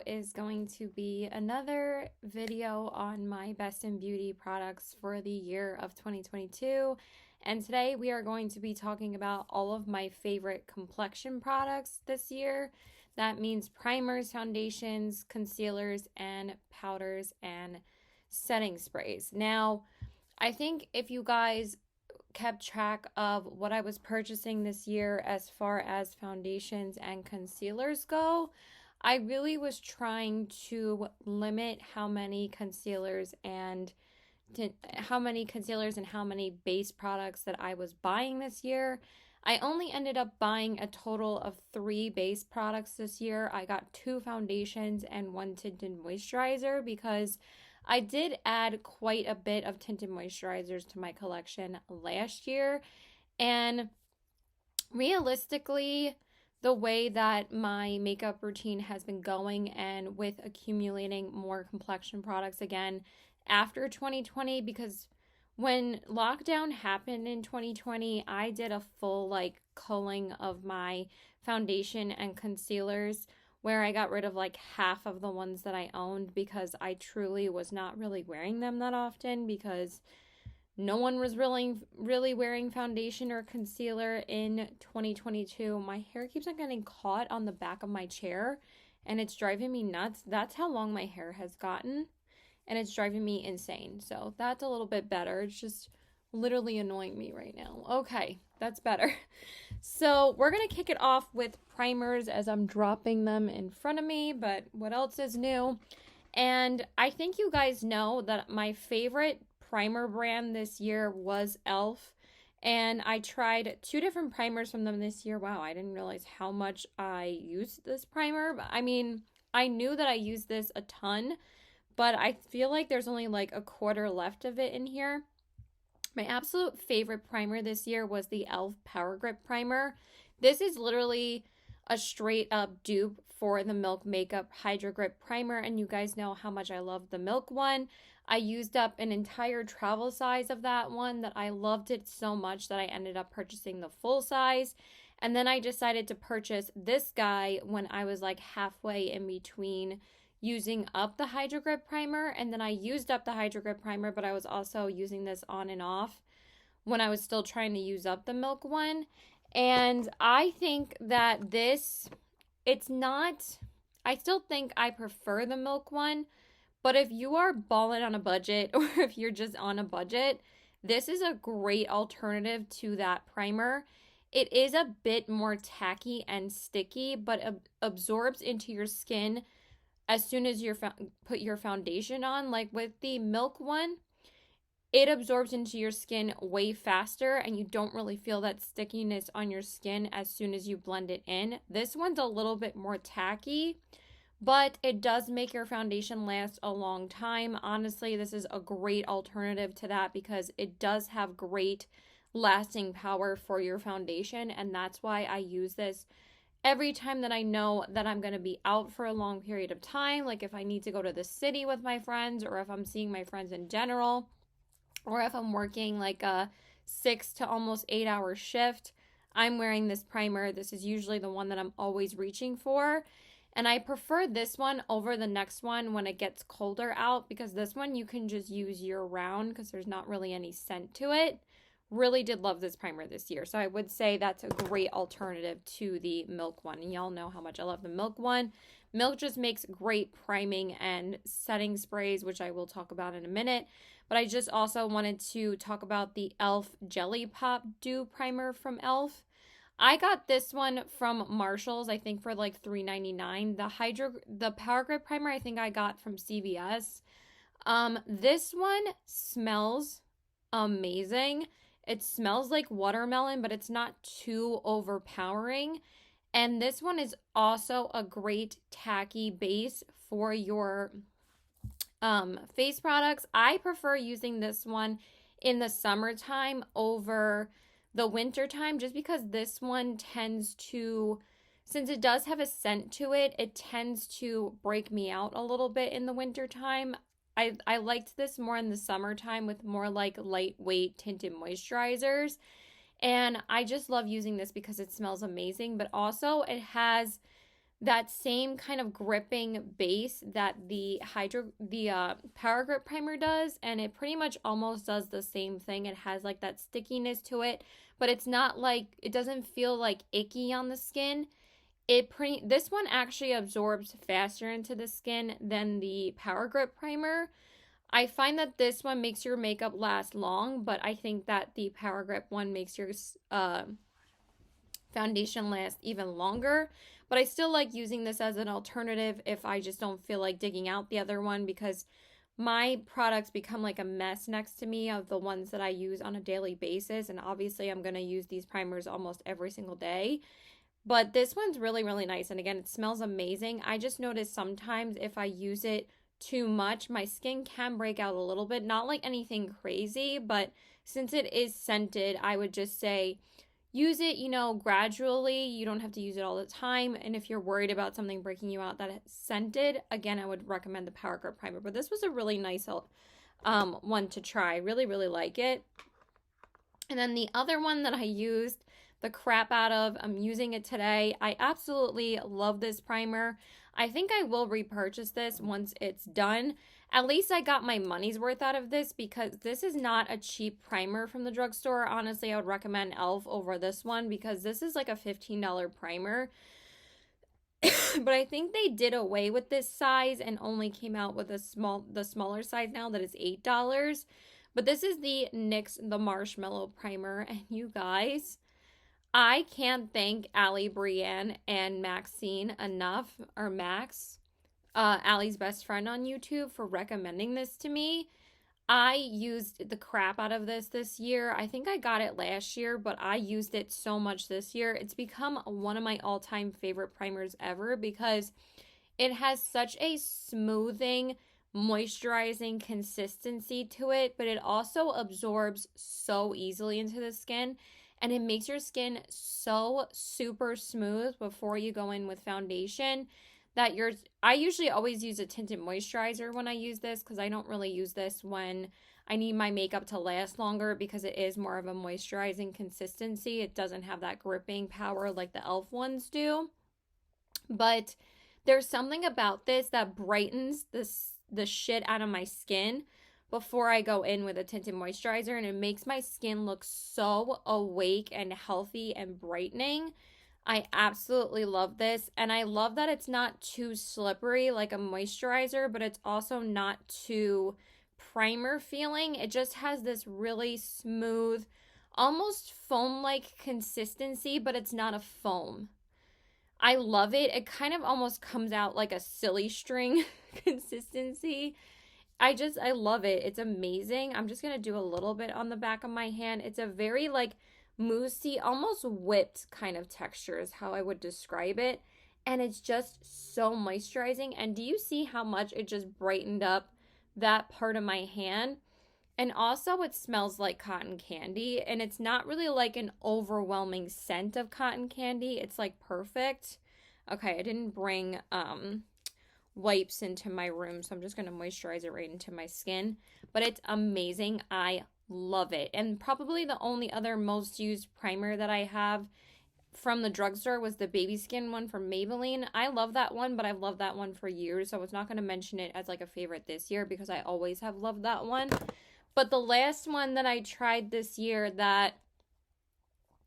is going to be another video on my best in beauty products for the year of 2022. And today we are going to be talking about all of my favorite complexion products this year. That means primers, foundations, concealers, and powders and setting sprays. Now, I think if you guys kept track of what I was purchasing this year as far as foundations and concealers go, I really was trying to limit how many concealers and how many base products that I was buying this year. I only ended up buying a total of 3 base products this year. I got 2 foundations and 1 tinted moisturizer because I did add quite a bit of tinted moisturizers to my collection last year. And realistically, the way that my makeup routine has been going and with accumulating more complexion products again after 2020, because when lockdown happened in 2020, I did a full culling of my foundation and concealers where I got rid of half of the ones that I owned because I truly was not really wearing them that often because no one was really wearing foundation or concealer in 2022. My hair keeps on getting caught on the back of my chair and it's driving me nuts. That's how long my hair has gotten and it's driving me insane. So that's a little bit better. It's just literally annoying me right now. Okay, that's better. So we're going to kick it off with primers as I'm dropping them in front of me, but what else is new? And I think you guys know that my favorite primer brand this year was e.l.f. And I tried 2 different primers from them this year. Wow, I didn't realize how much I used this primer. I mean, I knew that I used this a ton, but I feel like there's only a quarter left of it in here. My absolute favorite primer this year was the e.l.f. Power Grip Primer. This is literally a straight up dupe for the Milk Makeup Hydro Grip Primer, and you guys know how much I love the Milk one. I used up an entire travel size of that one that I loved it so much that I ended up purchasing the full size. And then I decided to purchase this guy when I was halfway in between using up the Hydro Grip Primer, and then I used up the Hydro Grip Primer, but I was also using this on and off when I was still trying to use up the Milk one. And I think that I still think I prefer the Milk one, but if you are balling on a budget or if you're just on a budget, this is a great alternative to that primer. It is a bit more tacky and sticky, but absorbs into your skin as soon as you put your foundation on. Like with the Milk one, it absorbs into your skin way faster and you don't really feel that stickiness on your skin as soon as you blend it in. This one's a little bit more tacky, but it does make your foundation last a long time. Honestly, this is a great alternative to that because it does have great lasting power for your foundation, and that's why I use this every time that I know that I'm going to be out for a long period of time, like if I need to go to the city with my friends or if I'm seeing my friends in general, or if I'm working a 6 to almost 8 hour shift, I'm wearing this primer. This is usually the one that I'm always reaching for. And I prefer this one over the next one when it gets colder out because this one you can just use year round because there's not really any scent to it. Really did love this primer this year. So I would say that's a great alternative to the Milk one. And y'all know how much I love the Milk one. Milk just makes great priming and setting sprays, which I will talk about in a minute. But I just also wanted to talk about the e.l.f. Jelly Pop Dew Primer from e.l.f. I got this one from Marshall's, I think for $3.99. The Power Grip Primer I think I got from CVS. This one smells amazing. It smells like watermelon, but it's not too overpowering. And this one is also a great tacky base for your face products. I prefer using this one in the summertime over the wintertime just because this one tends to, since it does have a scent to it, it tends to break me out a little bit in the wintertime. I liked this more in the summertime with more lightweight tinted moisturizers. And I just love using this because it smells amazing, but also it has that same kind of gripping base that the Power Grip primer does, and it pretty much almost does the same thing. It has like that stickiness to it, but it's not like, it doesn't feel like icky on the skin. This one actually absorbs faster into the skin than the Power Grip primer. I find that this one makes your makeup last long, but I think that the Power Grip one makes your foundation last even longer. But I still like using this as an alternative if I just don't feel like digging out the other one, because my products become like a mess next to me of the ones that I use on a daily basis. And obviously, I'm going to use these primers almost every single day. But this one's really, really nice. And again, it smells amazing. I just noticed sometimes if I use it too much, my skin can break out a little bit. Not like anything crazy, but since it is scented, I would just say use it, gradually. You don't have to use it all the time. And if you're worried about something breaking you out that it's scented, again, I would recommend the Power Grip Primer. But this was a really nice one to try. Really, really like it. And then the other one that I used the crap out of, I'm using it today. I absolutely love this primer. I think I will repurchase this once it's done. At least I got my money's worth out of this, because this is not a cheap primer from the drugstore. Honestly, I would recommend e.l.f. over this one, because this is like a $15 primer. But I think they did away with this size and only came out with the smaller size now that is $8. But this is the NYX the Marshmallow Primer, and you guys, I can't thank Allie Brienne and Maxine enough, or Max, Allie's best friend on YouTube, for recommending this to me. I used the crap out of this year. I think I got it last year, but I used it so much this year. It's become one of my all-time favorite primers ever, because it has such a smoothing, moisturizing consistency to it, but it also absorbs so easily into the skin, and it makes your skin so super smooth before you go in with foundation that I usually always use a tinted moisturizer when I use this, because I don't really use this when I need my makeup to last longer, because it is more of a moisturizing consistency. It doesn't have that gripping power like the e.l.f. ones do. But there's something about this that brightens the shit out of my skin before I go in with a tinted moisturizer, and it makes my skin look so awake and healthy and brightening. I absolutely love this, and I love that it's not too slippery like a moisturizer, but it's also not too primer feeling. It just has this really smooth, almost foam-like consistency, but it's not a foam. I love it. It kind of almost comes out like a silly string consistency. I love it. It's amazing. I'm just going to do a little bit on the back of my hand. It's a very like moussey, almost whipped kind of texture is how I would describe it. And it's just so moisturizing. And do you see how much it just brightened up that part of my hand? And also it smells like cotton candy, and it's not really like an overwhelming scent of cotton candy. It's like perfect. Okay, I didn't bring wipes into my room, so I'm just going to moisturize it right into my skin. But it's amazing. I love it. And probably the only other most used primer that I have from the drugstore was the baby skin one from Maybelline. I love that one, but I've loved that one for years, so I was not going to mention it as like a favorite this year, because I always have loved that one. But the last one that I tried this year that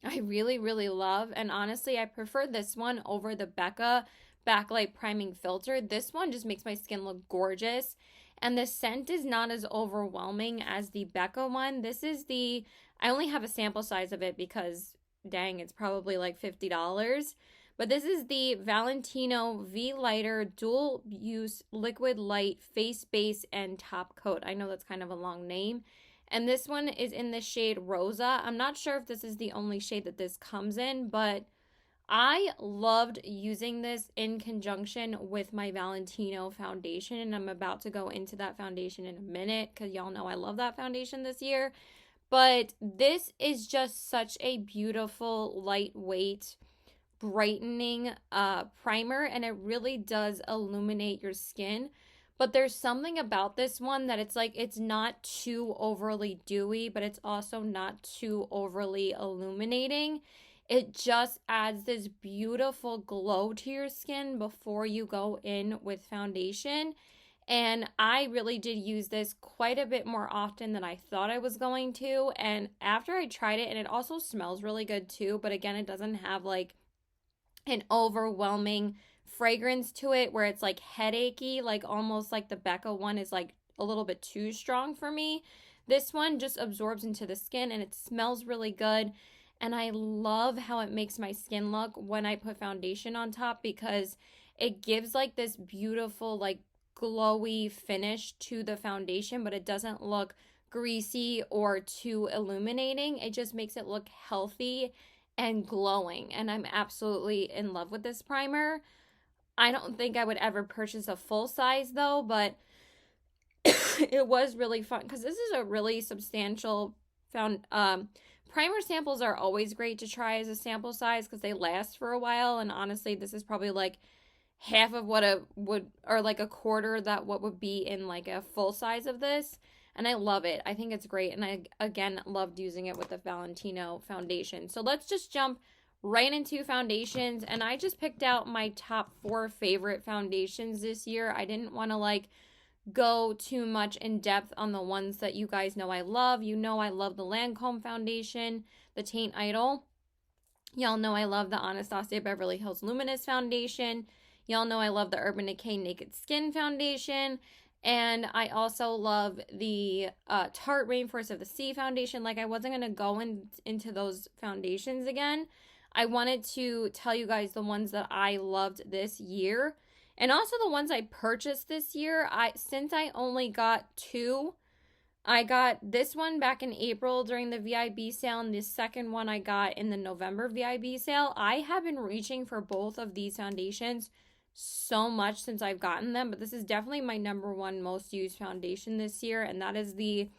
I really, really love, and honestly, I prefer this one over the Becca Backlight Priming Filter. This one just makes my skin look gorgeous, and the scent is not as overwhelming as the Becca one. I only have a sample size of it because, dang, it's probably like $50. But this is the Valentino V Lighter Dual Use Liquid Light Face Base and Top Coat. I know that's kind of a long name. And this one is in the shade Rosa. I'm not sure if this is the only shade that this comes in, but I loved using this in conjunction with my Valentino foundation. And I'm about to go into that foundation in a minute, because y'all know I love that foundation this year. But this is just such a beautiful, lightweight, brightening primer, and it really does illuminate your skin. But there's something about this one that it's like, it's not too overly dewy, but it's also not too overly illuminating. It just adds this beautiful glow to your skin before you go in with foundation. And I really did use this quite a bit more often than I thought I was going to. And after I tried it, and it also smells really good too, but again, it doesn't have like an overwhelming fragrance to it where it's like headachy, like almost like the Becca one is like a little bit too strong for me. This one just absorbs into the skin and it smells really good. And I love how it makes my skin look when I put foundation on top because it gives like this beautiful, like glowy finish to the foundation, but it doesn't look greasy or too illuminating. It just makes it look healthy and glowing. And I'm absolutely in love with this primer. I don't think I would ever purchase a full size though, but it was really fun because this is a really substantial primer. Samples are always great to try as a sample size because they last for a while, and honestly this is probably like half of what it would, or like a quarter that what would be in like a full size of this. And I love it. I think it's great. And I, again, loved using it with the Valentino foundation. So let's just jump right into foundations. And I just picked out my top 4 favorite foundations this year. I didn't want to like go too much in depth on the ones that you guys know I love. You know I love the Lancome foundation, the Taint Idol. Y'all know I love the Anastasia Beverly Hills Luminous foundation. Y'all know I love the Urban Decay Naked Skin foundation. And I also love the Tarte Rainforest of the Sea foundation. Like, I wasn't going to go into those foundations again. I wanted to tell you guys the ones that I loved this year. And also the ones I purchased this year. Since I only got 2, I got this one back in April during the VIB sale, and the second one I got in the November VIB sale. I have been reaching for both of these foundations so much since I've gotten them, but this is definitely my number 1 most used foundation this year, and that is the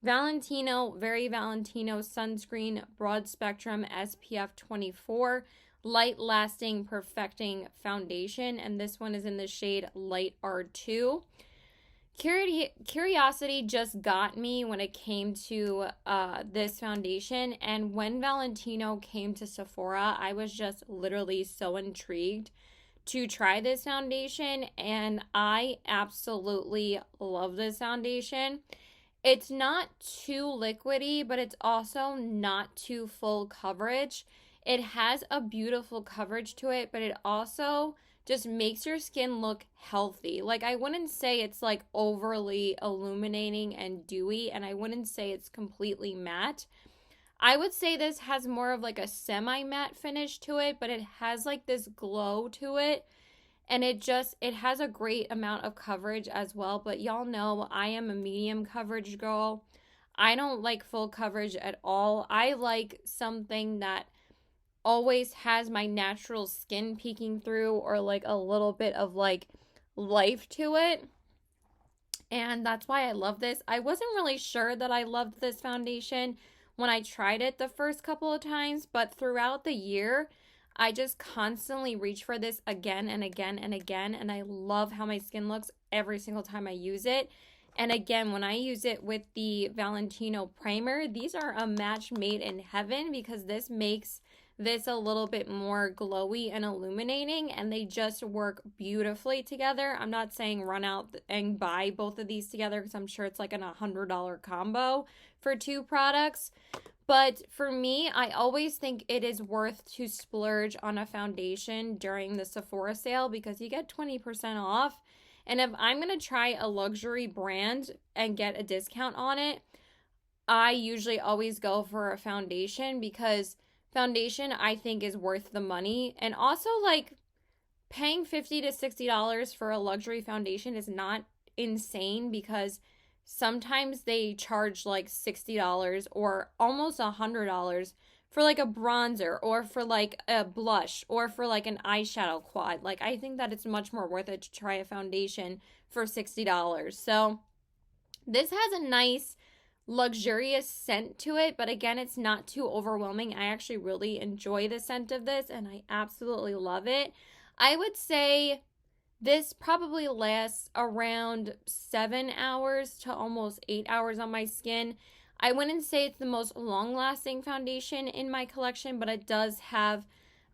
Valentino Sunscreen Broad Spectrum SPF 24 Light Lasting Perfecting Foundation, and this one is in the shade Light R2. Curiosity just got me when it came to this foundation, and when Valentino came to Sephora, I was just literally so intrigued to try this foundation, and I absolutely love this foundation. It's not too liquidy, but it's also not too full coverage. It has a beautiful coverage to it, but it also just makes your skin look healthy. Like, I wouldn't say it's like overly illuminating and dewy, and I wouldn't say it's completely matte. I would say this has more of like a semi-matte finish to it, but it has like this glow to it. And it has a great amount of coverage as well. But y'all know I am a medium coverage girl. I don't like full coverage at all. I like something that always has my natural skin peeking through, or like a little bit of like life to it. And that's why I love this. I wasn't really sure that I loved this foundation when I tried it the first couple of times, but throughout the year, I just constantly reach for this again and again and again, and I love how my skin looks every single time I use it. And again, when I use it with the Valentino primer, these are a match made in heaven because this makes this a little bit more glowy and illuminating, and they just work beautifully together. I'm not saying run out and buy both of these together because I'm sure it's like a $100 combo for 2 products. But for me, I always think it is worth to splurge on a foundation during the Sephora sale because you get 20% off. And if I'm going to try a luxury brand and get a discount on it, I usually always go for a foundation because foundation I think is worth the money. And also, like, paying $50 to $60 for a luxury foundation is not insane because sometimes they charge like $60 or almost $100 for like a bronzer or for like a blush or for like an eyeshadow quad. Like, I think that it's much more worth it to try a foundation for $60. So this has a nice luxurious scent to it, but again, it's not too overwhelming. I actually really enjoy the scent of this and I absolutely love it. I would say this probably lasts around 7 hours to almost 8 hours on my skin. I wouldn't say it's the most long-lasting foundation in my collection, but it does have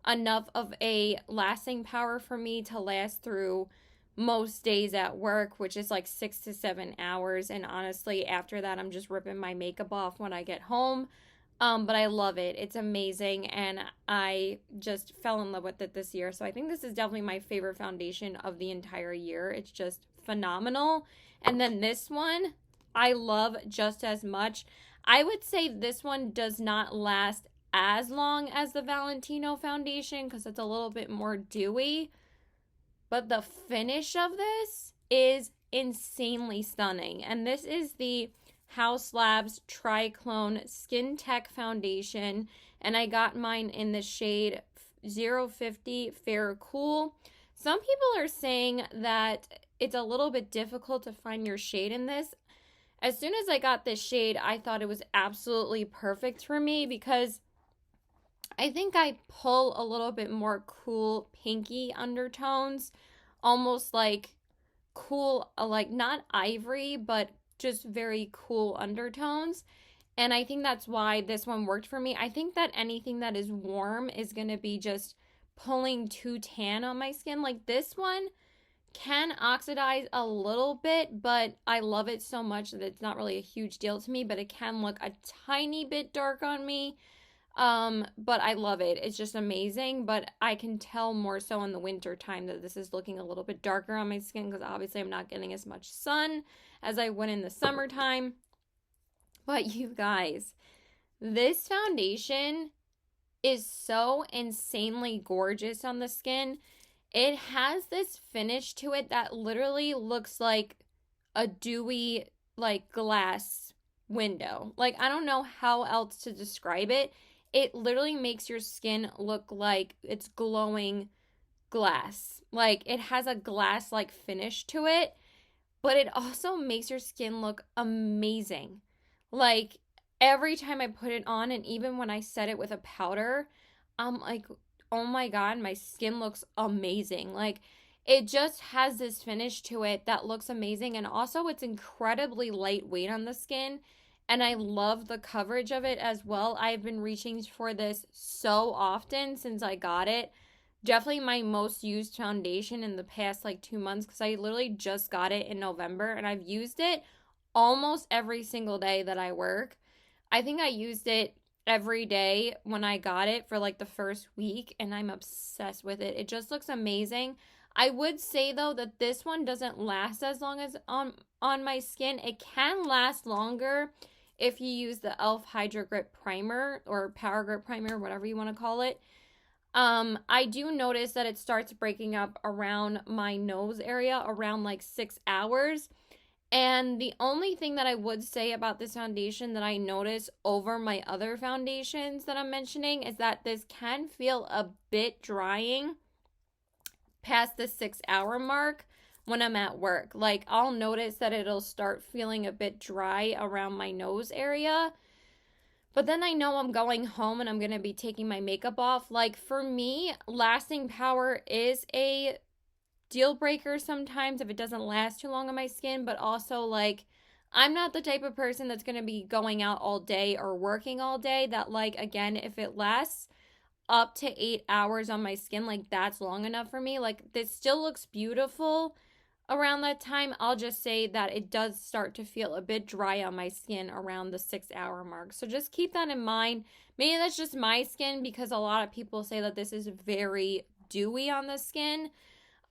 enough of a lasting power for me to last through most days at work, which is like 6 to 7 hours. And honestly, after that, I'm just ripping my makeup off when I get home. But I love it. It's amazing, and I just fell in love with it this year. So I think this is definitely my favorite foundation of the entire year. It's just phenomenal. And then this one, I love just as much. I would say this one does not last as long as the Valentino foundation because it's a little bit more dewy. But the finish of this is insanely stunning. And this is the House Labs Triclone Skin Tech Foundation. And I got mine in the shade 050 Fair Cool. Some people are saying that it's a little bit difficult to find your shade in this. As soon as I got this shade, I thought it was absolutely perfect for me because I think I pull a little bit more cool pinky undertones, almost like cool, like not ivory, but just very cool undertones. And I think that's why this one worked for me. I think that anything that is warm is going to be just pulling too tan on my skin. Like this one can oxidize a little bit, but I love it so much that it's not really a huge deal to me, but it can look a tiny bit dark on me. But I love it. It's just amazing, but I can tell more so in the winter time that this is looking a little bit darker on my skin because obviously I'm not getting as much sun as I would in the summertime. But you guys, this foundation is so insanely gorgeous on the skin. It has this finish to it that literally looks like a dewy, like glass window. Like, I don't know how else to describe it. It literally makes your skin look like it's glowing glass. Like, it has a glass-like finish to it, but it also makes your skin look amazing. Like, every time I put it on, and even when I set it with a powder, I'm like, oh my God, my skin looks amazing. Like, it just has this finish to it that looks amazing. And also, it's incredibly lightweight on the skin. And I love the coverage of it as well. I've been reaching for this so often since I got it. Definitely my most used foundation in the past like 2 months because I literally just got it in November and I've used it almost every single day that I work. I think I used it every day when I got it for like the first week and I'm obsessed with it. It just looks amazing. I would say though that this one doesn't last as long as on my skin. It can last longer if you use the e.l.f. Hydro Grip Primer or Power Grip Primer, whatever you want to call it. I do notice that it starts breaking up around my nose area around like 6 hours. And the only thing that I would say about this foundation that I notice over my other foundations that I'm mentioning is that this can feel a bit drying past the 6 hour mark when I'm at work. Like, I'll notice that it'll start feeling a bit dry around my nose area. But then I know I'm going home and I'm going to be taking my makeup off. Like, for me, lasting power is a deal breaker sometimes if it doesn't last too long on my skin. But also, like, I'm not the type of person that's going to be going out all day or working all day. That, like, again, if it lasts up to 8 hours on my skin, like, that's long enough for me. Like, this still looks beautiful around that time. I'll just say that it does start to feel a bit dry on my skin around the 6 hour mark. So just keep that in mind. Maybe that's just my skin because a lot of people say that this is very dewy on the skin.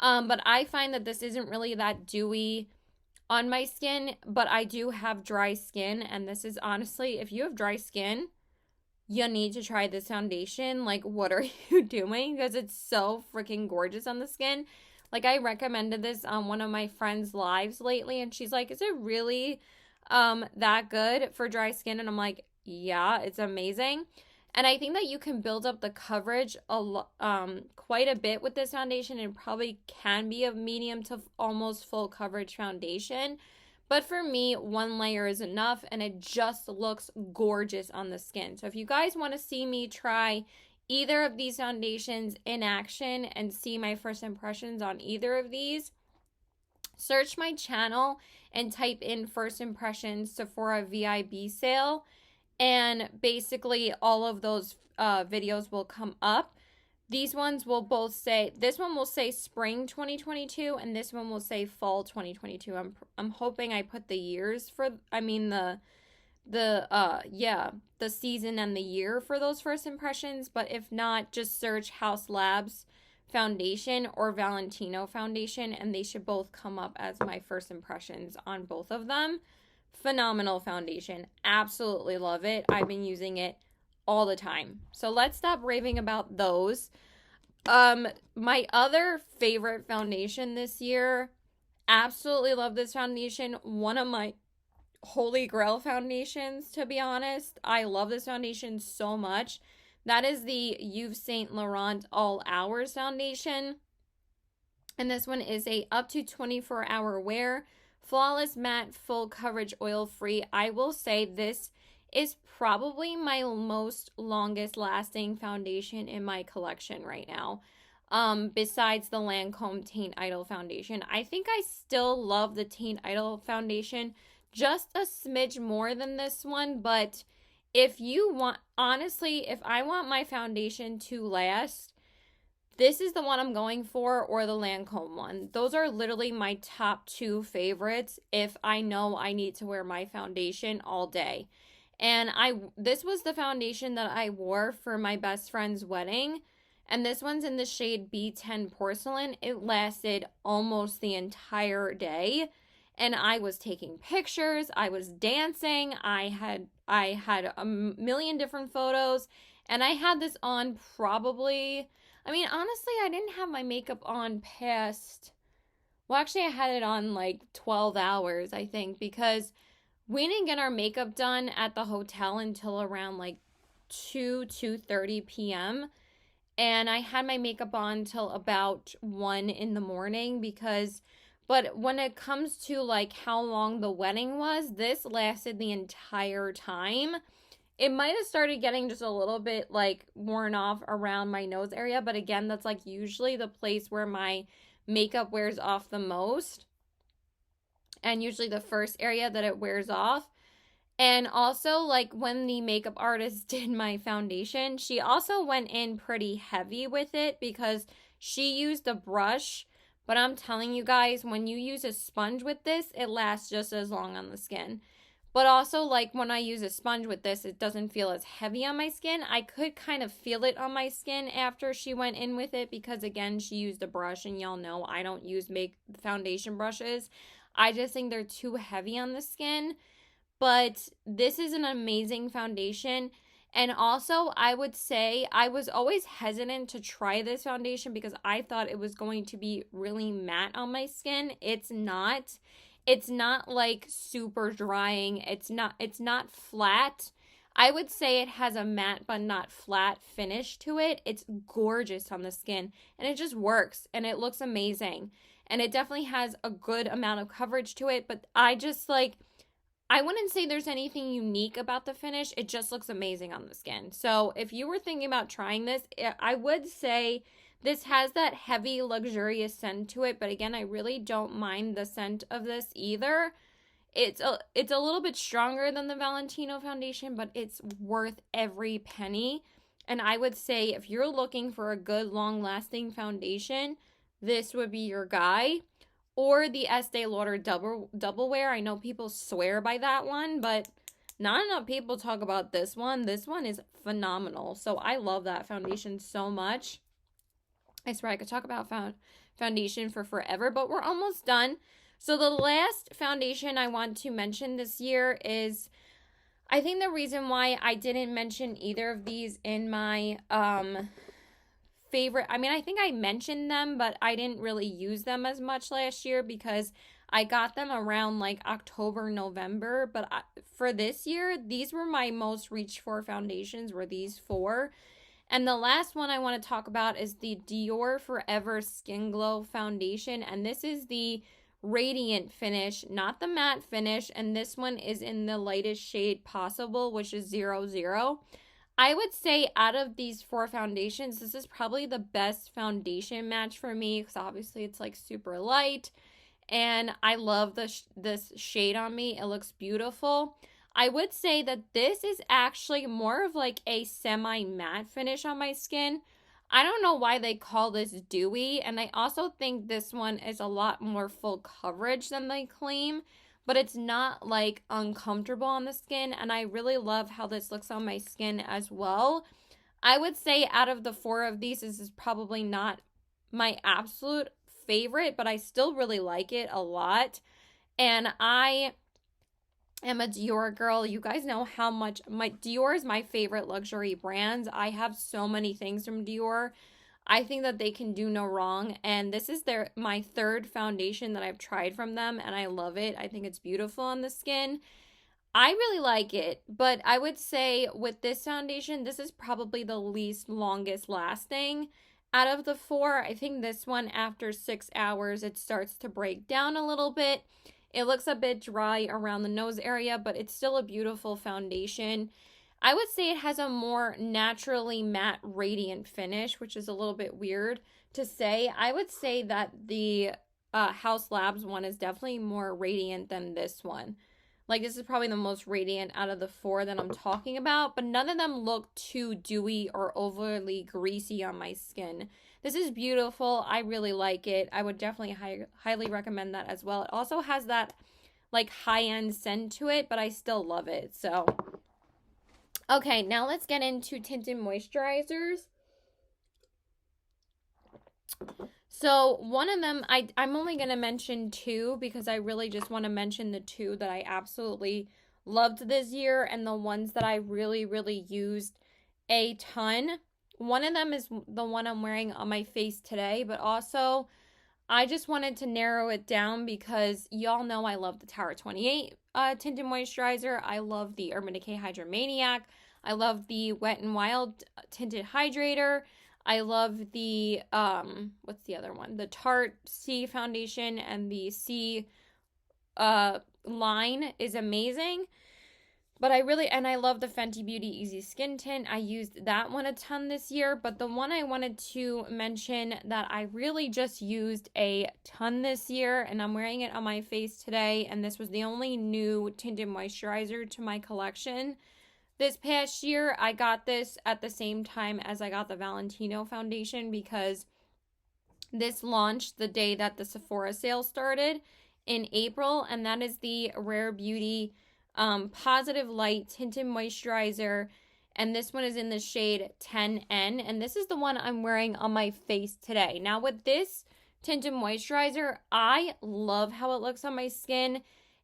But I find that this isn't really that dewy on my skin, but I do have dry skin. And this is honestly, if you have dry skin, you need to try this foundation. Like, what are you doing? Because it's so freaking gorgeous on the skin. Like, I recommended this on one of my friends' lives lately, and she's like, is it really that good for dry skin? And I'm like, yeah, it's amazing. And I think that you can build up the coverage quite a bit with this foundation. It probably can be a medium to almost full coverage foundation. But for me, one layer is enough, and it just looks gorgeous on the skin. So if you guys want to see me try either of these foundations in action and see my first impressions on either of these, search my channel and type in first impressions Sephora VIB sale, and basically all of those videos will come up. These ones will both say, this one will say spring 2022 and this one will say fall 2022. I'm hoping I put the years for, I mean the season and the year for those first impressions, but if not, just search House Labs foundation or Valentino foundation and they should both come up as my first impressions on both of them. Phenomenal foundation. Absolutely love it. I've been using it all the time. So let's stop raving about those. My other favorite foundation this year, absolutely love this foundation. One of my holy grail foundations, to be honest. I love this foundation so much. That is the Yves Saint Laurent All Hours foundation. And this one is a up to 24-hour wear, flawless matte, full coverage, oil free. I will say this is probably my most longest lasting foundation in my collection right now. Besides the Lancome Taint Idol foundation. I think I still love the Taint Idol foundation just a smidge more than this one, but if you want, honestly, if I want my foundation to last, this is the one I'm going for, or the Lancome one. Those are literally my top two favorites if I know I need to wear my foundation all day. And this was the foundation that I wore for my best friend's wedding. And this one's in the shade B10 Porcelain. It lasted almost the entire day. And I was taking pictures, I was dancing, I had a million different photos, and I had this on probably, I mean, honestly, I didn't have my makeup on past, well, actually, I had it on like 12 hours, I think, because we didn't get our makeup done at the hotel until around like 2:30 p.m., and I had my makeup on till about 1 in the morning but when it comes to like how long the wedding was, this lasted the entire time. It might have started getting just a little bit like worn off around my nose area, but again, that's like usually the place where my makeup wears off the most, and usually the first area that it wears off. And also, like, when the makeup artist did my foundation, she also went in pretty heavy with it because she used a brush. But I'm telling you guys, when you use a sponge with this, it lasts just as long on the skin. But also, like, when I use a sponge with this, it doesn't feel as heavy on my skin. I could kind of feel it on my skin after she went in with it because, again, she used a brush. And y'all know I don't use foundation brushes. I just think they're too heavy on the skin. But this is an amazing foundation. And also, I would say I was always hesitant to try this foundation because I thought it was going to be really matte on my skin. It's not. It's not like super drying. It's not flat. I would say it has a matte but not flat finish to it. It's gorgeous on the skin and it just works and it looks amazing. And it definitely has a good amount of coverage to it, but I wouldn't say there's anything unique about the finish. It just looks amazing on the skin. So if you were thinking about trying this, I would say this has that heavy, luxurious scent to it. But again, I really don't mind the scent of this either. It's a little bit stronger than the Valentino foundation, but it's worth every penny. And I would say if you're looking for a good, long-lasting foundation, this would be your guy. Or the Estee Lauder double wear. I know people swear by that one, but not enough people talk about this one. This one is phenomenal. So I love that foundation so much. I swear I could talk about foundation for forever, but we're almost done. So the last foundation I want to mention this year is, I think the reason why I didn't mention either of these in my favorite, I mean, I think I mentioned them, but I didn't really use them as much last year because I got them around like October, November. But for this year, these were my most reached for foundations, were these four. And the last one I want to talk about is the Dior Forever Skin Glow foundation. And this is the radiant finish, not the matte finish. And this one is in the lightest shade possible, which is 00. I would say out of these four foundations, this is probably the best foundation match for me because obviously it's like super light and I love this shade on me. It looks beautiful. I would say that this is actually more of like a semi matte finish on my skin. I don't know why they call this dewy, and I also think this one is a lot more full coverage than they claim, but it's not like uncomfortable on the skin, and I really love how this looks on my skin as well. I would say out of the four of these, this is probably not my absolute favorite, but I still really like it a lot. And I am a Dior girl. You guys know how much my Dior is my favorite luxury brand. I have so many things from Dior. I think that they can do no wrong, and this is my third foundation that I've tried from them, and I love it. I think it's beautiful on the skin. I really like it, but I would say with this foundation, this is probably the least longest lasting out of the four. I think this one, after 6 hours, it starts to break down a little bit. It looks a bit dry around the nose area, but it's still a beautiful foundation. I would say it has a more naturally matte, radiant finish, which is a little bit weird to say. I would say that the House Labs one is definitely more radiant than this one. Like, this is probably the most radiant out of the four that I'm talking about, but none of them look too dewy or overly greasy on my skin. This is beautiful. I really like it. I would definitely highly recommend that as well. It also has that, like, high-end scent to it, but I still love it. So, okay, now let's get into tinted moisturizers. So one of them, I'm only going to mention two because I really just want to mention the two that I absolutely loved this year and the ones that I really, really used a ton. One of them is the one I'm wearing on my face today, but also I just wanted to narrow it down because y'all know I love the Tower 28 tinted moisturizer. I love the Urban Decay Hydromaniac. I love the Wet n Wild tinted hydrator. I love the what's the other one? The Tarte C foundation, and the C line is amazing. But I love the Fenty Beauty Easy Skin Tint. I used that one a ton this year, but the one I wanted to mention that I really just used a ton this year, and I'm wearing it on my face today, and this was the only new tinted moisturizer to my collection. This past year, I got this at the same time as I got the Valentino foundation because this launched the day that the Sephora sale started in April, and that is the Rare Beauty Positive Light Tinted Moisturizer, and this one is in the shade 10N, and this is the one I'm wearing on my face today. Now, with this tinted moisturizer, I love how it looks on my skin.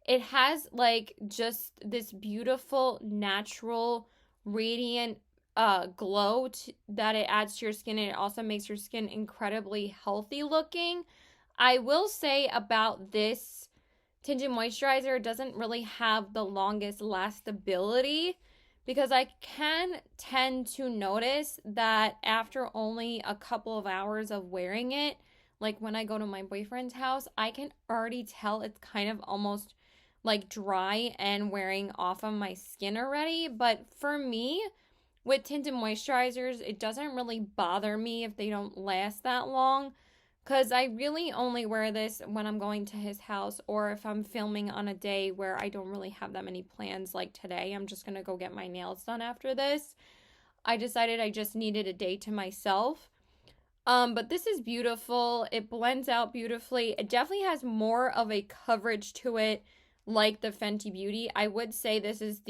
It has like just this beautiful, natural, radiant glow that it adds to your skin, and it also makes your skin incredibly healthy looking. I will say about this tinted moisturizer, it doesn't really have the longest lastability because I can tend to notice that after only a couple of hours of wearing it, like when I go to my boyfriend's house, I can already tell it's kind of almost like dry and wearing off of my skin already. But for me, with tinted moisturizers, it doesn't really bother me if they don't last that long, because I really only wear this when I'm going to his house or if I'm filming on a day where I don't really have that many plans. Like today, I'm just gonna go get my nails done after this. I decided I just needed a day to myself. But this is beautiful. It blends out beautifully. It definitely has more of a coverage to it, like the Fenty Beauty. I would say this is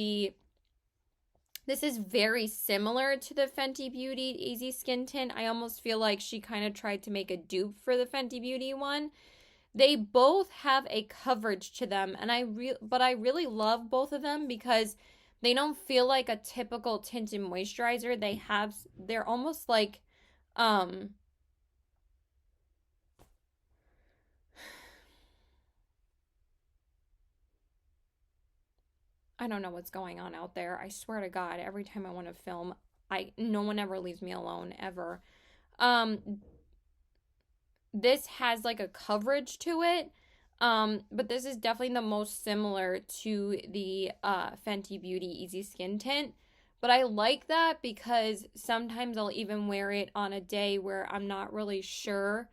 very similar to the Fenty Beauty Easy Skin Tint. I almost feel like she kind of tried to make a dupe for the Fenty Beauty one. They both have a coverage to them, and I really love both of them because they don't feel like a typical tinted moisturizer. They're almost like I don't know what's going on out there. I swear to God, every time I want to film, no one ever leaves me alone ever. Um, this has like a coverage to it. But this is definitely the most similar to the Fenty Beauty Easy Skin Tint. But I like that because sometimes I'll even wear it on a day where I'm not really sure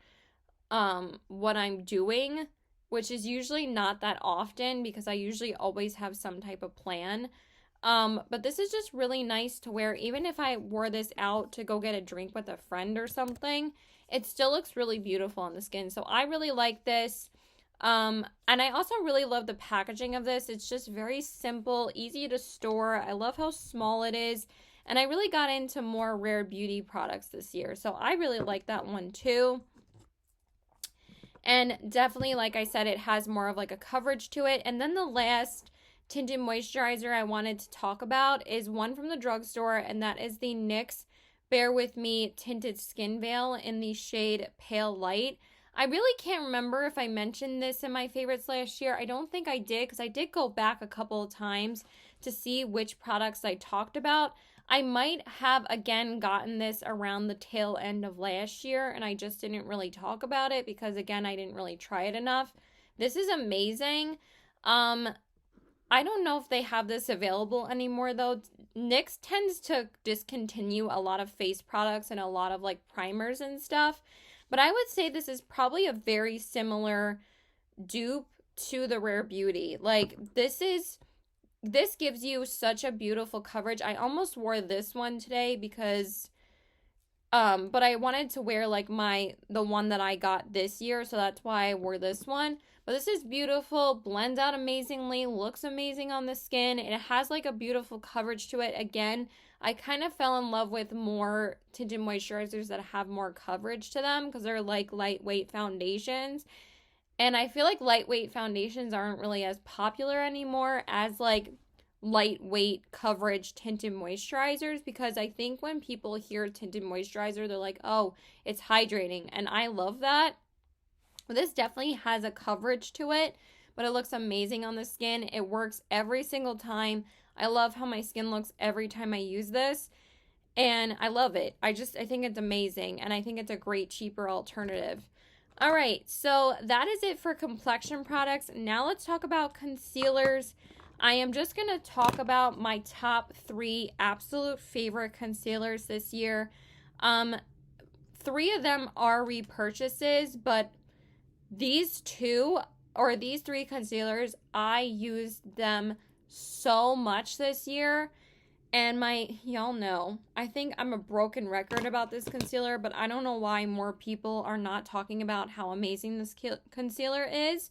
what I'm doing. which is usually not that often because I usually always have some type of plan. But this is just really nice to wear. Even if I wore this out to go get a drink with a friend or something, it still looks really beautiful on the skin. So I really like this. And I also really love the packaging of this. It's just very simple, easy to store. I love how small it is. And I really got into more rare beauty products this year. So I really like that one too. And definitely, like I said, it has more of like a coverage to it. And then the last tinted moisturizer I wanted to talk about is one from the drugstore, and that is the NYX Bear With Me Tinted Skin Veil in the shade Pale Light. I really can't remember if I mentioned this in my favorites last year. I don't think I did, because I did go back a couple of times to see which products I talked about. I might have again gotten this around the tail end of last year, and I just didn't really talk about it because, again, I didn't really try it enough. This is amazing. I don't know if they have this available anymore though. NYX tends to discontinue a lot of face products and a lot of like primers and stuff. But I would say this is probably a very similar dupe to the Rare Beauty. Like this gives you such a beautiful coverage. I almost wore this one today because but I wanted to wear like the one that I got this year, so that's why I wore this one. But this is beautiful, blends out amazingly, looks amazing on the skin. It has like a beautiful coverage to it. Again, I kind of fell in love with more tinted moisturizers that have more coverage to them because they're like lightweight foundations. And I feel like lightweight foundations aren't really as popular anymore as like lightweight coverage tinted moisturizers, because I think when people hear tinted moisturizer, they're like, oh, it's hydrating. And I love that. This definitely has a coverage to it, but it looks amazing on the skin. It works every single time. I love how my skin looks every time I use this, and I love it. I think it's amazing, and I think it's a great cheaper alternative. All right, so that is it for complexion products. Now let's talk about concealers. I am just going to talk about my top 3 absolute favorite concealers this year. 3 of them are repurchases, but these 3 concealers, I used them so much this year. And y'all know, I think I'm a broken record about this concealer, but I don't know why more people are not talking about how amazing this concealer is.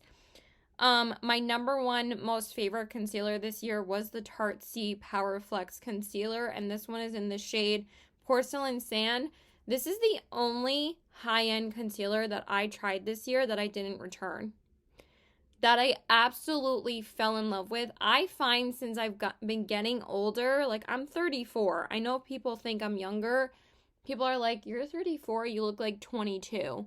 My number 1 most favorite concealer this year was the Tarte C Power Flex Concealer, and this one is in the shade Porcelain Sand. This is the only high-end concealer that I tried this year that I didn't return, that I absolutely fell in love with. I find since I've been getting older, like I'm 34. I know people think I'm younger. People are like, you're 34, you look like 22.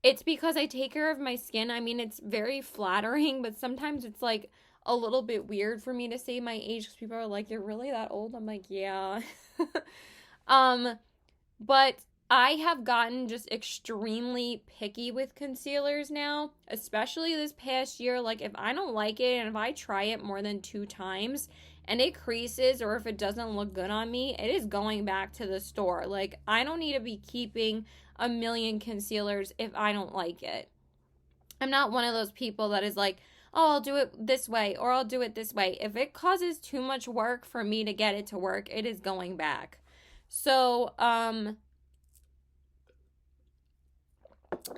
It's because I take care of my skin. I mean, it's very flattering, but sometimes it's like a little bit weird for me to say my age because people are like, you're really that old? I'm like, yeah. But I have gotten just extremely picky with concealers now, especially this past year. Like if I don't like it and if I try it more than 2 times and it creases or if it doesn't look good on me, it is going back to the store. Like I don't need to be keeping a million concealers if I don't like it. I'm not one of those people that is like, oh, I'll do it this way or I'll do it this way. If it causes too much work for me to get it to work, it is going back. So,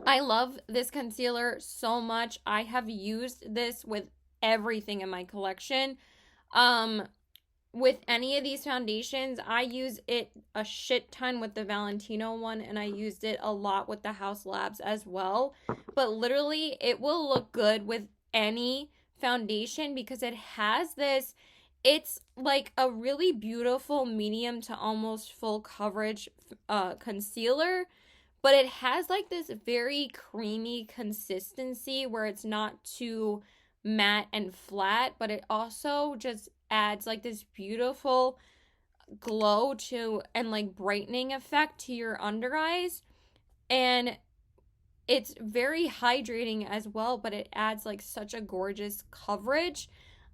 I love this concealer so much. I have used this with everything in my collection. With any of these foundations, I use it a shit ton with the Valentino one, and I used it a lot with the House Labs as well. But literally, it will look good with any foundation because it has this, it's like a really beautiful medium to almost full coverage concealer, but it has like this very creamy consistency where it's not too matte and flat, but it also just adds like this beautiful glow to and like brightening effect to your under eyes. And it's very hydrating as well, but it adds like such a gorgeous coverage.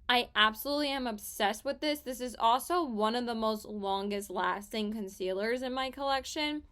I absolutely am obsessed with this. This is also one of the most longest lasting concealers in my collection.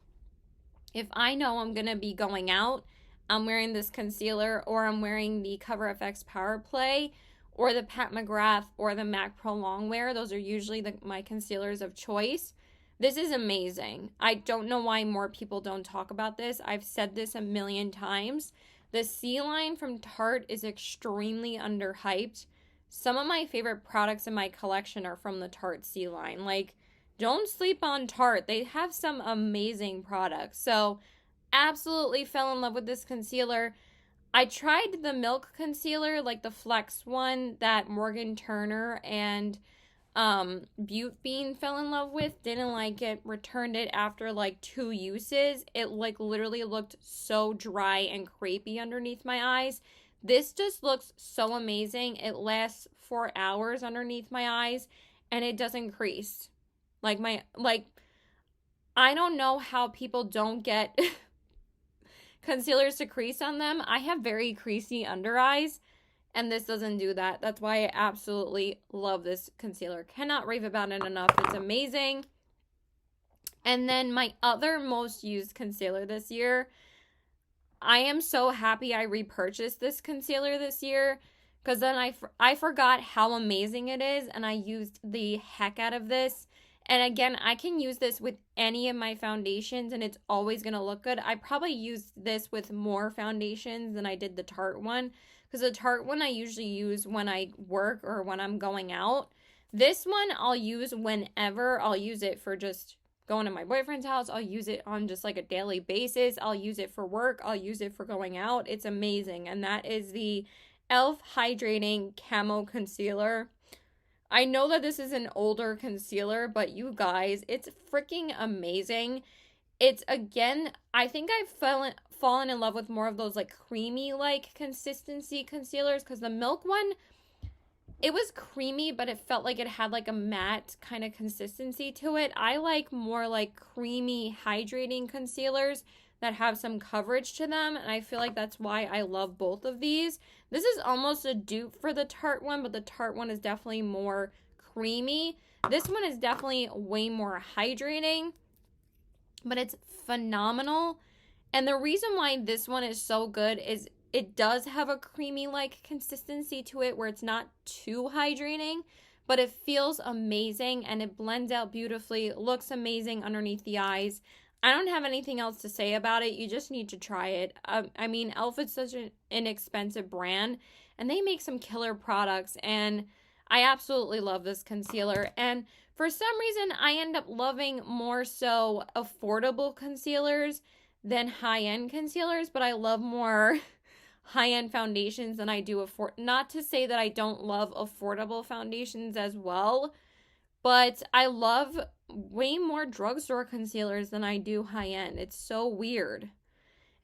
If I know I'm going to be going out, I'm wearing this concealer, or I'm wearing the Cover FX Power Play, or the Pat McGrath, or the MAC Pro Longwear. Those are usually my concealers of choice. This is amazing. I don't know why more people don't talk about this. I've said this a million times. The C line from Tarte is extremely underhyped. Some of my favorite products in my collection are from the Tarte C line. Like, don't sleep on Tarte. They have some amazing products. So, absolutely fell in love with this concealer. I tried the Milk concealer, like the Flex one that Morgan Turner and Butte Bean fell in love with. Didn't like it, returned it after like 2 uses. It like literally looked so dry and crepey underneath my eyes. This just looks so amazing. It lasts 4 hours underneath my eyes and it doesn't crease. I don't know how people don't get concealers to crease on them. I have very creasy under eyes, and this doesn't do that. That's why I absolutely love this concealer. Cannot rave about it enough. It's amazing. And then my other most used concealer this year, I am so happy I repurchased this concealer this year, because then I forgot how amazing it is, and I used the heck out of this. And again, I can use this with any of my foundations and it's always going to look good. I probably used this with more foundations than I did the Tarte one, because the Tarte one I usually use when I work or when I'm going out. This one I'll use whenever. I'll use it for just going to my boyfriend's house. I'll use it on just like a daily basis. I'll use it for work. I'll use it for going out. It's amazing. And that is the e.l.f. Hydrating Camo Concealer. I know that this is an older concealer, but you guys, it's freaking amazing. It's, again, I think I've fallen in love with more of those like creamy like consistency concealers, because the Milk one, it was creamy, but it felt like it had like a matte kind of consistency to it. I like more like creamy hydrating concealers that have some coverage to them, and I feel like that's why I love both of these. This is almost a dupe for the Tarte one, but the Tarte one is definitely more creamy. This one is definitely way more hydrating, but it's phenomenal. And the reason why this one is so good is it does have a creamy-like consistency to it where it's not too hydrating, but it feels amazing and it blends out beautifully, looks amazing underneath the eyes. I don't have anything else to say about it. You just need to try it. I mean, e.l.f. is such an inexpensive brand, and they make some killer products, and I absolutely love this concealer. And for some reason, I end up loving more so affordable concealers than high-end concealers, but I love more high-end foundations than I do not to say that I don't love affordable foundations as well, but I love way more drugstore concealers than I do high-end. It's so weird.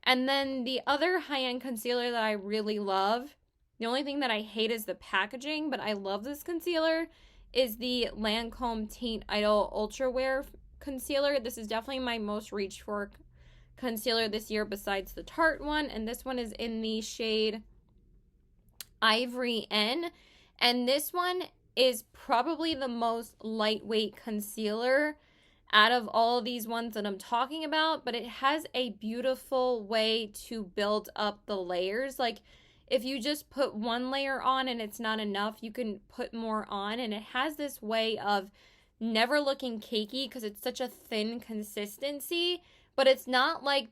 And then the other high-end concealer that I really love, the only thing that I hate is the packaging, but I love this concealer, is the Lancome Teint Idol Ultra Wear concealer. This is definitely my most reached for concealer this year besides the Tarte one, and this one is in the shade Ivory N, and this one is probably the most lightweight concealer out of all of these ones that I'm talking about, but it has a beautiful way to build up the layers. Like, if you just put one layer on and it's not enough, you can put more on, and it has this way of never looking cakey because it's such a thin consistency, but it's not like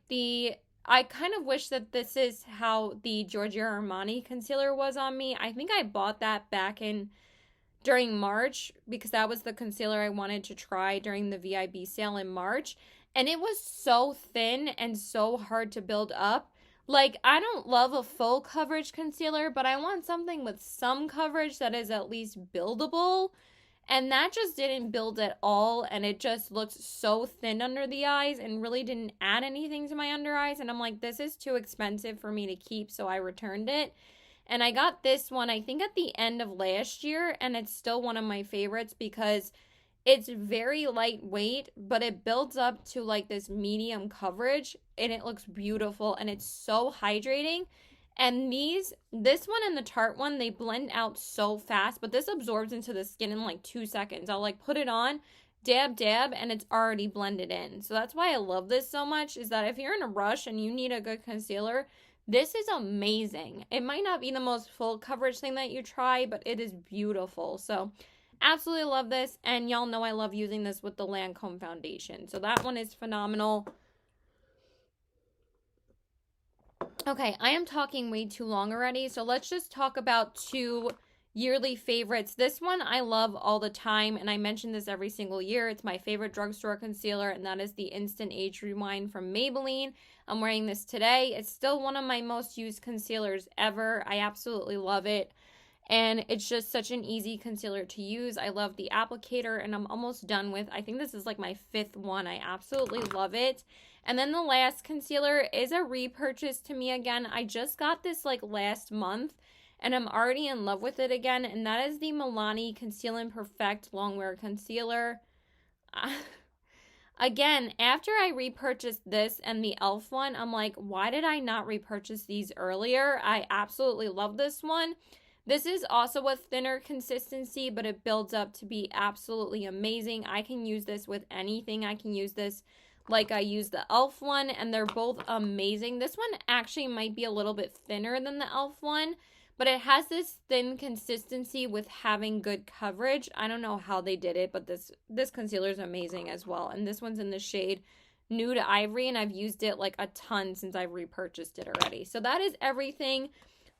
I kind of wish that this is how the Giorgio Armani concealer was on me. I think I bought that back during March, because that was the concealer I wanted to try during the VIB sale in March, and it was so thin and so hard to build up. Like, I don't love a full coverage concealer, but I want something with some coverage that is at least buildable, and that just didn't build at all, and it just looks so thin under the eyes and really didn't add anything to my under eyes, and I'm like, this is too expensive for me to keep, so I returned it. And I got this one, I think, at the end of last year, and it's still one of my favorites because it's very lightweight, but it builds up to like this medium coverage, and it looks beautiful, and it's so hydrating. And this one and the Tarte one, they blend out so fast, but this absorbs into the skin in like 2 seconds. I'll like put it on, dab, and it's already blended in. So that's why I love this so much, is that if you're in a rush and you need a good concealer, This is amazing. It might not be the most full coverage thing that you try, but it is beautiful. So absolutely love this. And y'all know I love using this with the Lancome foundation. So that one is phenomenal. Okay, I am talking way too long already, so let's just talk about two yearly favorites. This one I love all the time, and I mention this every single year. It's my favorite drugstore concealer, and that is the Instant Age Rewind from Maybelline. I'm wearing this today. It's still one of my most used concealers ever. I absolutely love it. And it's just such an easy concealer to use. I love the applicator, and I'm almost done with, I think this is like my 5th one. I absolutely love it. And then the last concealer is a repurchase to me again. I just got this like last month, and I'm already in love with it again. And that is the Milani Conceal and Perfect Longwear Concealer. Again, after I repurchased this and the e.l.f. one, I'm like, why did I not repurchase these earlier? I absolutely love this one. This is also a thinner consistency, but it builds up to be absolutely amazing. I can use this with anything. I can use this like I use the e.l.f. one, and they're both amazing. This one actually might be a little bit thinner than the e.l.f. one, but it has this thin consistency with having good coverage. I don't know how they did it, but this concealer is amazing as well. And this one's in the shade Nude Ivory, and I've used it like a ton since I've repurchased it already. So that is everything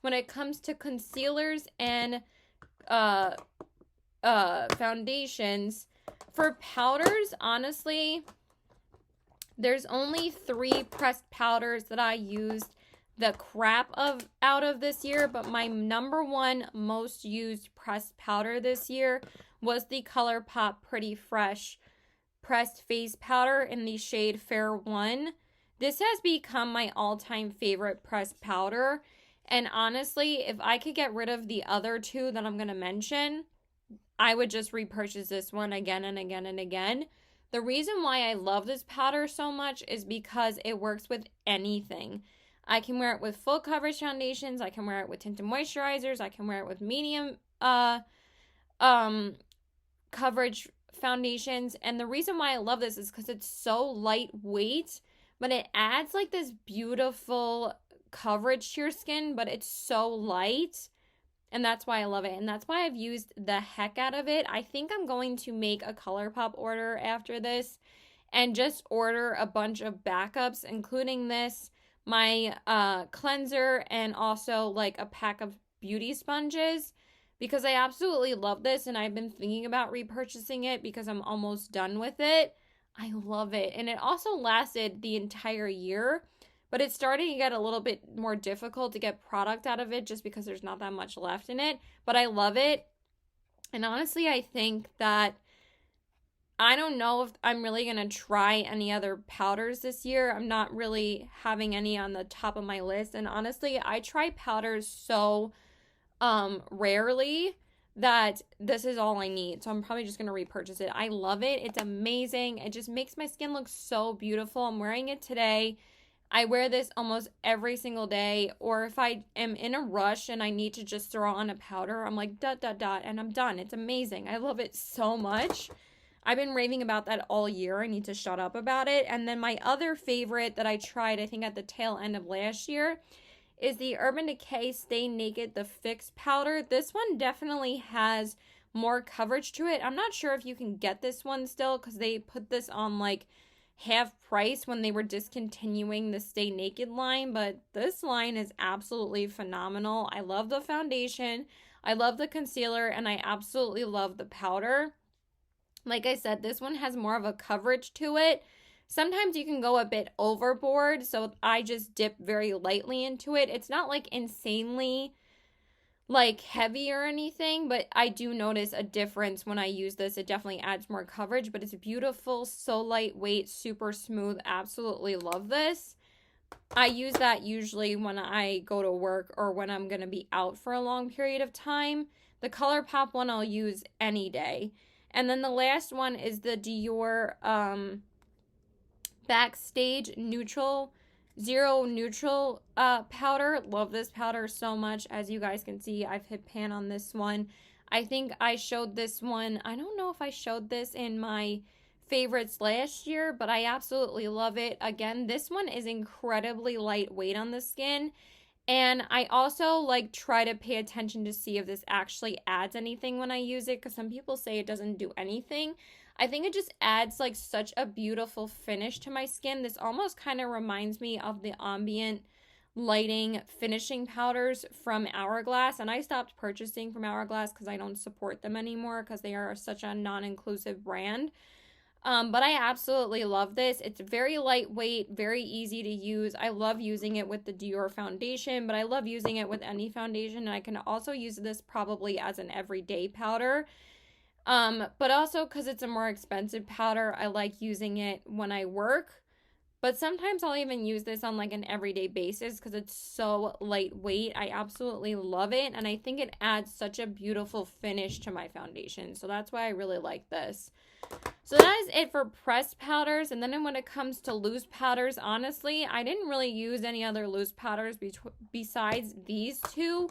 when it comes to concealers and foundations. For powders, honestly, there's only 3 pressed powders that I used the crap out of this year, but my number one most used pressed powder this year was the ColourPop Pretty Fresh pressed face powder in the shade Fair 1. This has become my all-time favorite pressed powder. And honestly, if I could get rid of the other 2 that I'm going to mention, I would just repurchase this one again and again and again. The reason why I love this powder so much is because it works with anything. I can wear it with full coverage foundations. I can wear it with tinted moisturizers. I can wear it with medium coverage foundations. And the reason why I love this is because it's so lightweight, but it adds like this beautiful coverage to your skin, but it's so light, and that's why I love it. And that's why I've used the heck out of it. I think I'm going to make a ColourPop order after this and just order a bunch of backups, including this, my cleanser, and also like a pack of beauty sponges, because I absolutely love this, and I've been thinking about repurchasing it because I'm almost done with it. I love it. And it also lasted the entire year, but it's starting to get a little bit more difficult to get product out of it just because there's not that much left in it. But I love it. And honestly, I think that I don't know if I'm really going to try any other powders this year. I'm not really having any on the top of my list. And honestly, I try powders so rarely that this is all I need. So I'm probably just going to repurchase it. I love it. It's amazing. It just makes my skin look so beautiful. I'm wearing it today. I wear this almost every single day, or if I am in a rush and I need to just throw on a powder, I'm like, dot, dot, dot, and I'm done. It's amazing. I love it so much. I've been raving about that all year. I need to shut up about it. And then my other favorite that I tried, I think at the tail end of last year, is the Urban Decay Stay Naked The Fix Powder. This one definitely has more coverage to it. I'm not sure if you can get this one still because they put this on like half price when they were discontinuing the Stay Naked line, but this line is absolutely phenomenal. I love the foundation, I love the concealer, and I absolutely love the powder. Like I said, this one has more of a coverage to it. Sometimes you can go a bit overboard, so I just dip very lightly into it. It's not like insanely like heavy or anything, but I do notice a difference when I use this. It definitely adds more coverage, but it's beautiful, so lightweight, super smooth. Absolutely love this. I use that usually when I go to work or when I'm going to be out for a long period of time. The ColourPop one I'll use any day. And then the last one is the Dior Backstage Zero Neutral powder. Love this powder so much. As you guys can see, I've hit pan on this one. I think I showed this one. I don't know if I showed this in my favorites last year, but I absolutely love it. Again, this one is incredibly lightweight on the skin. And I also like try to pay attention to see if this actually adds anything when I use it, because some people say it doesn't do anything. I think it just adds like such a beautiful finish to my skin. This almost kind of reminds me of the ambient lighting finishing powders from Hourglass, and I stopped purchasing from Hourglass because I don't support them anymore because they are such a non-inclusive brand. But I absolutely love this. It's very lightweight, very easy to use. I love using it with the Dior foundation, but I love using it with any foundation. And I can also use this probably as an everyday powder. But also because it's a more expensive powder, I like using it when I work. But sometimes I'll even use this on like an everyday basis because it's so lightweight. I absolutely love it. And I think it adds such a beautiful finish to my foundation. So that's why I really like this. So that is it for pressed powders. And then when it comes to loose powders, honestly, I didn't really use any other loose powders besides these two.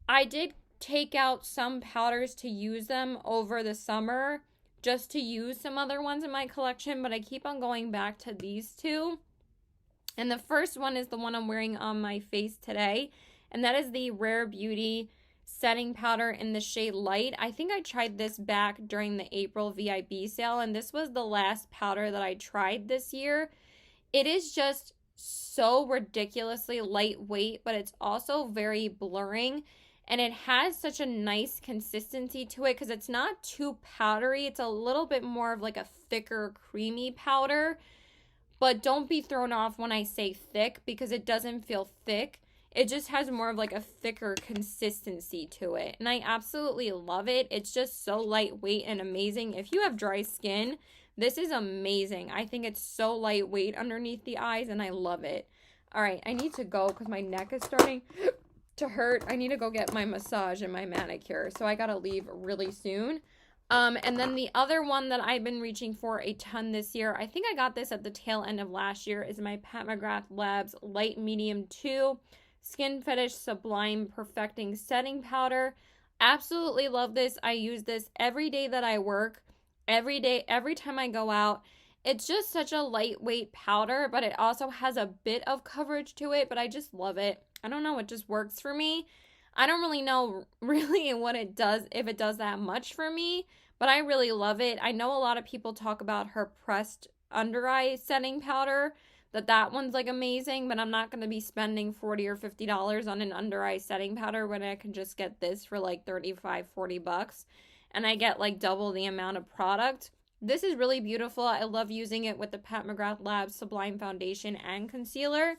I did take out some powders to use them over the summer, just to use some other ones in my collection, but I keep on going back to these two. And the first one is the one I'm wearing on my face today, and that is the Rare Beauty setting powder in the shade Light. I think I tried this back during the April VIB sale, and this was the last powder that I tried this year. It is just so ridiculously lightweight, but it's also very blurring. And it has such a nice consistency to it because it's not too powdery. It's a little bit more of like a thicker, creamy powder. But don't be thrown off when I say thick because it doesn't feel thick. It just has more of like a thicker consistency to it. And I absolutely love it. It's just so lightweight and amazing. If you have dry skin, this is amazing. I think it's so lightweight underneath the eyes and I love it. All right, I need to go because my neck is starting to hurt. I need to go get my massage and my manicure, so I gotta leave really soon. And then the other one that I've been reaching for a ton this year, I think I got this at the tail end of last year, is my Pat McGrath Labs Light Medium 2 Skin Fetish Sublime Perfecting Setting Powder. Absolutely love this. I use this every day that I work, every day, every time I go out. It's just such a lightweight powder, but it also has a bit of coverage to it, but I just love it. I don't know, it just works for me. I don't really know what it does, if it does that much for me, but I really love it. I know a lot of people talk about her pressed under eye setting powder, that one's like amazing, but I'm not going to be spending $40 or $50 on an under eye setting powder when I can just get this for like $35-$40 and I get like double the amount of product. This is really beautiful. I love using it with the Pat McGrath Labs Sublime Foundation and Concealer.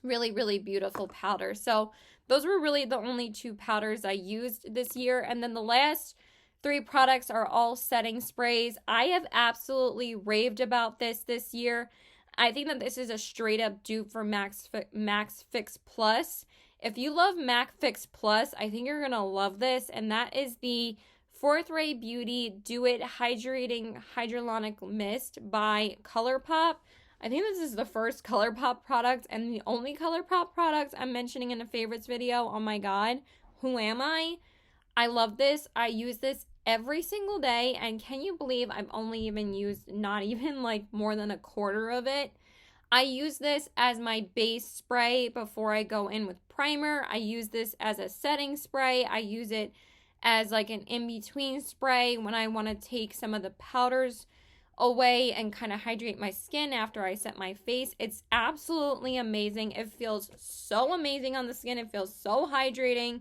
Really, really beautiful powder. So those were really the only two powders I used this year. And then the last three products are all setting sprays. I have absolutely raved about this year. I think that this is a straight up dupe for Max Fix Plus. If you love Max Fix Plus, I think you're going to love this. And that is the Fourth Ray Beauty Do It Hydrating Hyaluronic Mist by ColourPop. I think this is the first ColourPop product and the only ColourPop product I'm mentioning in a favorites video. Oh my god, who am I? I love this. I use this every single day, and can you believe I've only even used not even like more than a quarter of it? I use this as my base spray before I go in with primer. I use this as a setting spray. I use it as like an in-between spray when I want to take some of the powders away and kind of hydrate my skin after I set my face. It's absolutely amazing. It feels so amazing on the skin. It feels so hydrating.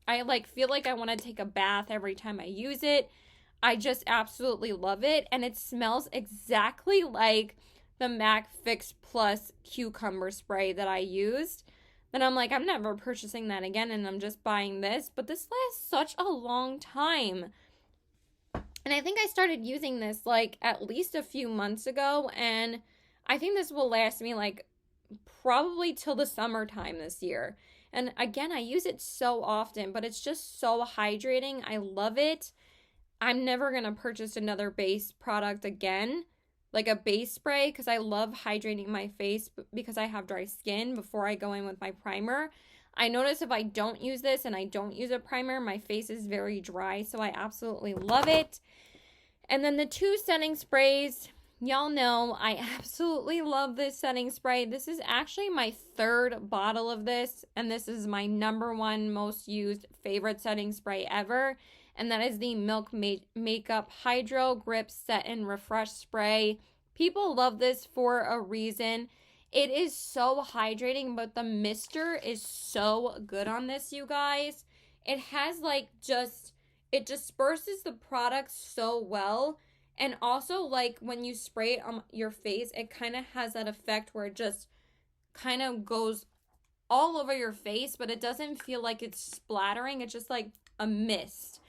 I like feel like I want to take a bath every time I use it. I just absolutely love it, and it smells exactly like the MAC Fix Plus cucumber spray that I used. Then I'm like, I'm never purchasing that again, and I'm just buying this. But this lasts such a long time. And I think I started using this like at least a few months ago, and I think this will last me like probably till the summertime this year. And again, I use it so often, but it's just so hydrating. I love it. I'm never going to purchase another base product again, like a base spray, because I love hydrating my face because I have dry skin before I go in with my primer. I notice if I don't use this and I don't use a primer, my face is very dry, so I absolutely love it. And then the two setting sprays, y'all know I absolutely love this setting spray. This is actually my third bottle of this, and this is my number one most used favorite setting spray ever. And that is the Milk Makeup Hydro Grip Set and Refresh Spray. People love this for a reason. It is so hydrating, but the mister is so good on this, you guys. It has like just, it disperses the product so well. And also, like when you spray it on your face, it kind of has that effect where it just kind of goes all over your face, but it doesn't feel like it's splattering. It's just like a mist.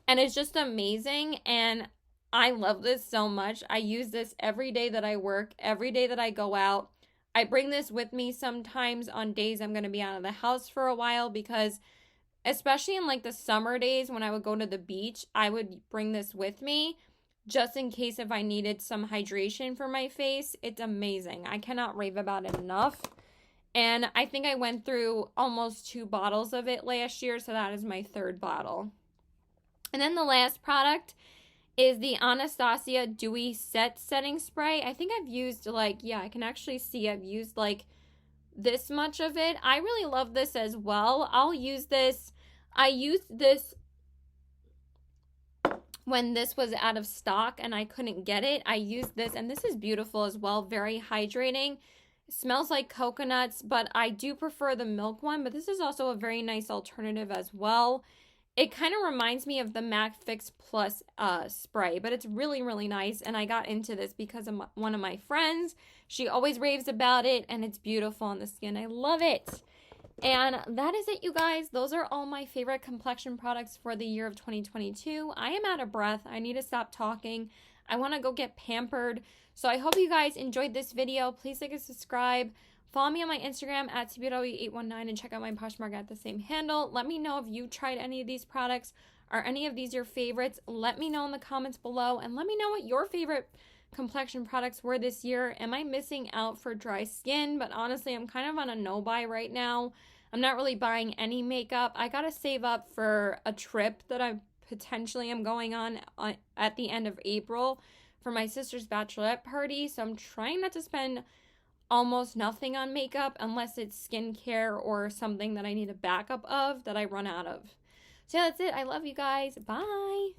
And it's just amazing. And I love this so much. I use this every day that I work, every day that I go out. I bring this with me sometimes on days I'm going to be out of the house for a while, because especially in like the summer days when I would go to the beach, I would bring this with me just in case if I needed some hydration for my face. It's amazing. I cannot rave about it enough. And I think I went through almost 2 bottles of it last year, so that is my third bottle. And then the last product is the Anastasia Dewy Set Setting Spray. I think I've used like, yeah, I can actually see I've used like this much of it. I really love this as well. I'll use this. I used this when this was out of stock and I couldn't get it. I used this, and this is beautiful as well. Very hydrating. It smells like coconuts, but I do prefer the milk one, but this is also a very nice alternative as well. It kind of reminds me of the MAC Fix Plus spray, but it's really, really nice. And I got into this because of one of my friends. She always raves about it, and it's beautiful on the skin. I love it. And that is it, you guys. Those are all my favorite complexion products for the year of 2022. I am out of breath. I need to stop talking. I want to go get pampered. So I hope you guys enjoyed this video. Please like and subscribe. Follow me on my Instagram at TBW819 and check out my Poshmark at the same handle. Let me know if you tried any of these products. Are any of these your favorites? Let me know in the comments below, and let me know what your favorite complexion products were this year. Am I missing out for dry skin? But honestly, I'm kind of on a no buy right now. I'm not really buying any makeup. I gotta save up for a trip that I potentially am going on at the end of April for my sister's bachelorette party. So I'm trying not to spend almost nothing on makeup unless it's skincare or something that I need a backup of that I run out of. So yeah, that's it. I love you guys. Bye.